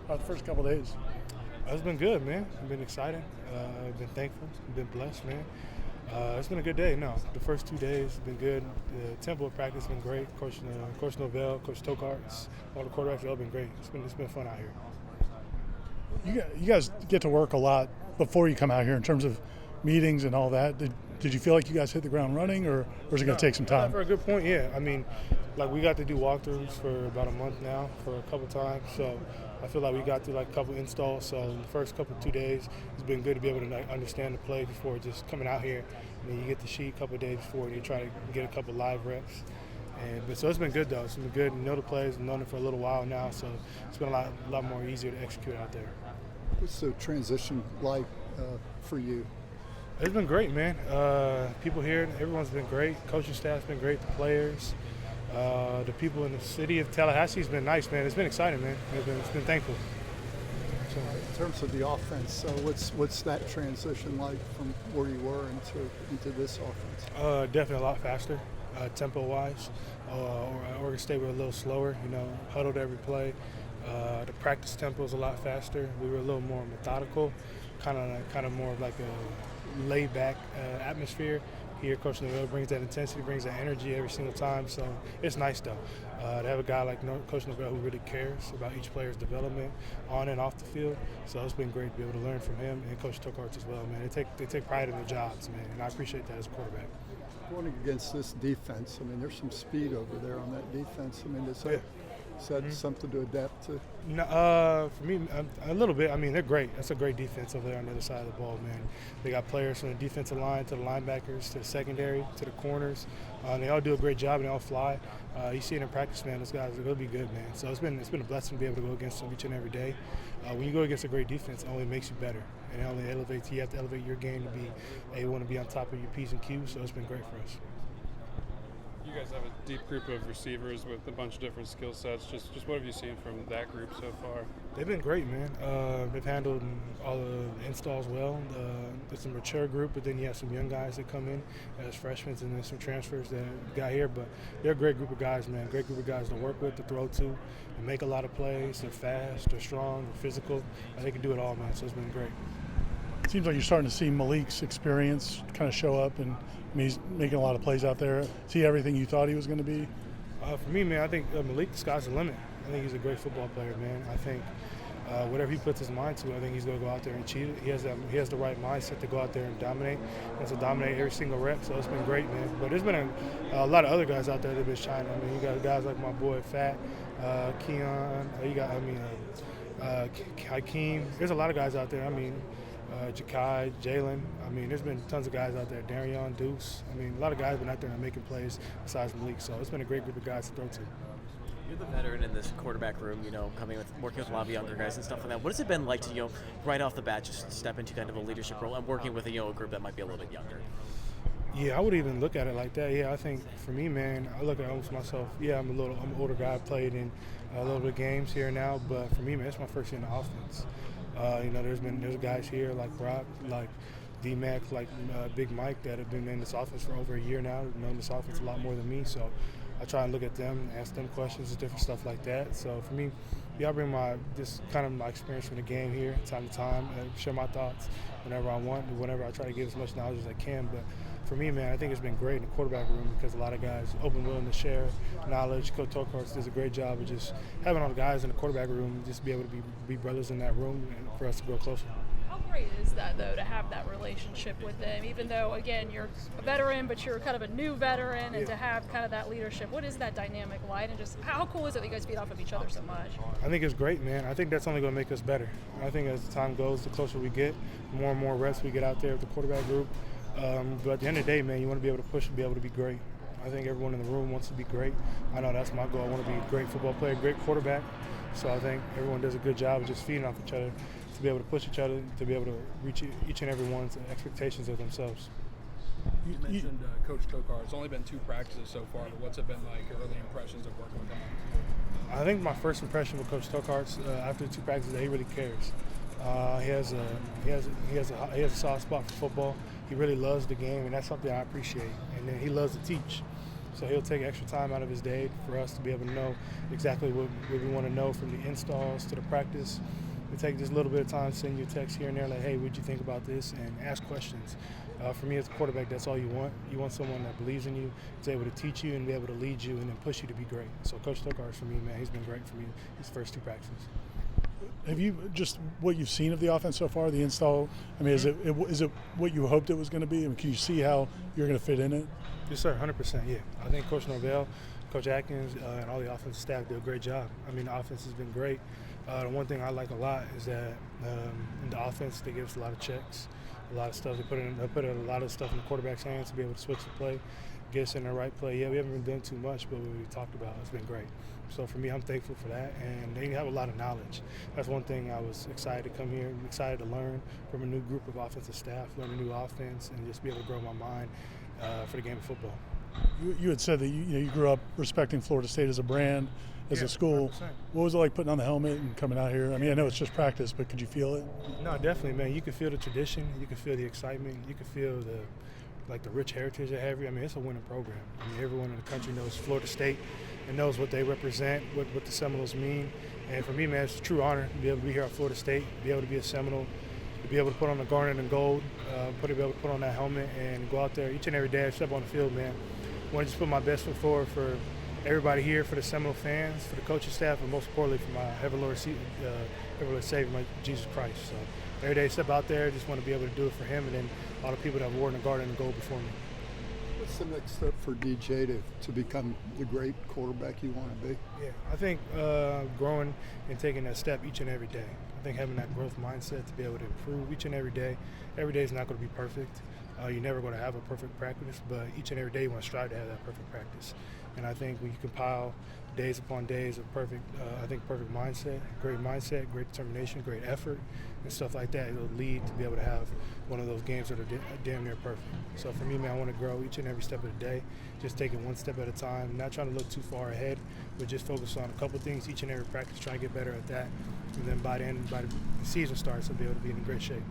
the first couple of days? It's been good, man. I've been excited. I've been thankful. I've been blessed, man. It's been a good day. No, the first 2 days have been good. The tempo of practice has been great. Coach Novell, Coach Tokarts, all the quarterbacks have all been great. It's been fun out here. You guys get to work a lot before you come out here in terms of meetings and all that. Did you feel like you guys hit the ground running, or is it going to take some time? For a good point, yeah. I mean, like we got to do walkthroughs for about a month now for a couple times, so I feel like we got through like a couple installs. So the first couple 2 days, it's been good to be able to like, understand the play before just coming out here. I mean, you get the sheet a couple of days before, and you try to get a couple live reps. But so it's been good though. It's been good. You know the plays, I've known it for a little while now, so it's been a lot more easier to execute out there. What's the transition like for you? It's been great, man. People here, everyone's been great. Coaching staff's been great. The players, the people in the city of Tallahassee's been nice, man. It's been exciting, man. It's been thankful. So, in terms of the offense, what's that transition like from where you were into this offense? Definitely a lot faster, tempo-wise. Oregon State were a little slower, huddled every play. The practice tempo is a lot faster. We were a little more methodical, kind of more of like a laid-back atmosphere. Here, Coach Novell brings that intensity, brings that energy every single time. So it's nice though to have a guy like Coach Novell who really cares about each player's development on and off the field. So it's been great to be able to learn from him and Coach Tokarts as well, man. They take pride in their jobs, man, and I appreciate that as a quarterback. Going against this defense, I mean, there's some speed over there on that defense. I mean, is that something to adapt to? No, for me, a little bit. I mean, they're great. That's a great defense over there on the other side of the ball, man. They got players from the defensive line to the linebackers to the secondary to the corners. They all do a great job and they all fly. You see it in practice, man. Those guys are going to be good, man. So it's been a blessing to be able to go against them each and every day. When you go against a great defense, it only makes you better. And it only elevates. You have to elevate your game to be able to be on top of your P's and Q's. So it's been great for us. You guys have a deep group of receivers with a bunch of different skill sets. Just what have you seen from that group so far? They've been great, man. They've handled all the installs well. It's a mature group, but then you have some young guys that come in as freshmen, and then some transfers that got here. But they're a great group of guys, man. Great group of guys to work with, to throw to, and make a lot of plays. They're fast, they're strong, they're physical. They can do it all, man. So it's been great. It seems like you're starting to see Malik's experience kind of show up, and he's making a lot of plays out there. Is he everything you thought he was going to be? For me, man, I think Malik, the sky's the limit. I think he's a great football player, man. I think whatever he puts his mind to, I think he's going to go out there and achieve it. He has the right mindset to go out there and dominate, and to dominate every single rep. So it's been great, man. But there's been a lot of other guys out there that have been shining. I mean, you got guys like my boy Fat, Keon. Hakeem. There's a lot of guys out there. I mean, Jakai, Jalen. I mean, there's been tons of guys out there. Darion, Deuce. I mean, a lot of guys have been out there and making plays besides Malik. So it's been a great group of guys to throw to. You're the veteran in this quarterback room, working with a lot of younger guys and stuff like that. What has it been like to, right off the bat, just step into kind of a leadership role and working with a group that might be a little bit younger? Yeah, I would even look at it like that. Yeah, I think for me, man, I look at almost myself. Yeah, I'm an older guy. I played in a little bit of games here and now, but for me, man, it's my first year in the offense. There's guys here like Brock, like D-Mac, like Big Mike that have been in this offense for over a year now. Known this offense a lot more than me, so I try and look at them, ask them questions and different stuff like that. So for me, I bring my experience from the game here, time to time, share my thoughts whenever I want, whenever I try to give as much knowledge as I can. But for me, man, I think it's been great in the quarterback room because a lot of guys open, willing to share knowledge. Coach Tokarts does a great job of just having all the guys in the quarterback room just be able to be brothers in that room and for us to grow closer. How great is that, though, to have that relationship with them, even though, again, you're a veteran, but you're kind of a new veteran, and to have kind of that leadership? What is that dynamic like, and just how cool is it that you guys feed off of each other so much? I think it's great, man. I think that's only going to make us better. I think as the time goes, the closer we get, the more and more reps we get out there with the quarterback group. But at the end of the day, man, you want to be able to push and be able to be great. I think everyone in the room wants to be great. I know that's my goal. I want to be a great football player, great quarterback. So I think everyone does a good job of just feeding off each other to be able to push each other, to be able to reach each and every one's expectations of themselves. You mentioned Coach Tokar. It's only been 2 practices so far, but what's it been like, early impressions of working with him? I think my first impression with Coach Tokarts after the 2 practices, that he really cares. He has a soft spot for football. He really loves the game, and that's something I appreciate. And then he loves to teach. So he'll take extra time out of his day for us to be able to know exactly what we want to know, from the installs to the practice. We take just a little bit of time, send you a text here and there like, hey, what'd you think about this? And ask questions. For me as a quarterback, that's all you want. You want someone that believes in you, is able to teach you and be able to lead you and then push you to be great. So Coach Tokars, for me, man, he's been great for me his first 2 practices. Have you just what you've seen of the offense so far, the install? I mean, is it what you hoped it was going to be? I mean, can you see how you're going to fit in it? Yes, sir, 100%, yeah. I think Coach Norvell, Coach Atkins, and all the offensive staff do a great job. I mean, the offense has been great. The one thing I like a lot is that in the offense, they give us a lot of checks, a lot of stuff. They put a lot of stuff in the quarterback's hands to be able to switch the play, get us in the right play. Yeah, we haven't been doing too much, but what we talked about, it's been great. So for me, I'm thankful for that, and they have a lot of knowledge. That's one thing I was excited to come here, excited to learn from a new group of offensive staff, learn a new offense, and just be able to grow my mind for the game of football. You had said that you grew up respecting Florida State as a brand, as a school. 100%. What was it like putting on the helmet and coming out here? I mean, I know it's just practice, but could you feel it? No, definitely, man. You can feel the tradition. You can feel the excitement. You can feel the rich heritage they have here. I mean, it's a winning program. I mean, everyone in the country knows Florida State and knows what they represent, what the Seminoles mean. And for me, man, it's a true honor to be able to be here at Florida State, be able to be a Seminole, to be able to put on the garnet and gold, be able to put on that helmet and go out there each and every day, step on the field, man. I want to just put my best foot forward for everybody here, for the Seminole fans, for the coaching staff, and most importantly for my Heavenly Lord Savior, my Jesus Christ. So every day, step out there, just want to be able to do it for Him, and then all the people that have worn the garnet and gold before me. What's the next step for DJ to become the great quarterback you want to be? Yeah, I think growing and taking that step each and every day. I think having that growth mindset to be able to improve each and every day. Every day is not going to be perfect. You're never going to have a perfect practice, but each and every day you want to strive to have that perfect practice. And I think when you compile days upon days of perfect mindset, great determination, great effort, and stuff like that, it'll lead to be able to have one of those games that are damn near perfect. So for me, man, I want to grow each and every step of the day, just taking one step at a time, not trying to look too far ahead, but just focus on a couple things each and every practice, try to get better at that, and then by the season starts, I'll be able to be in great shape.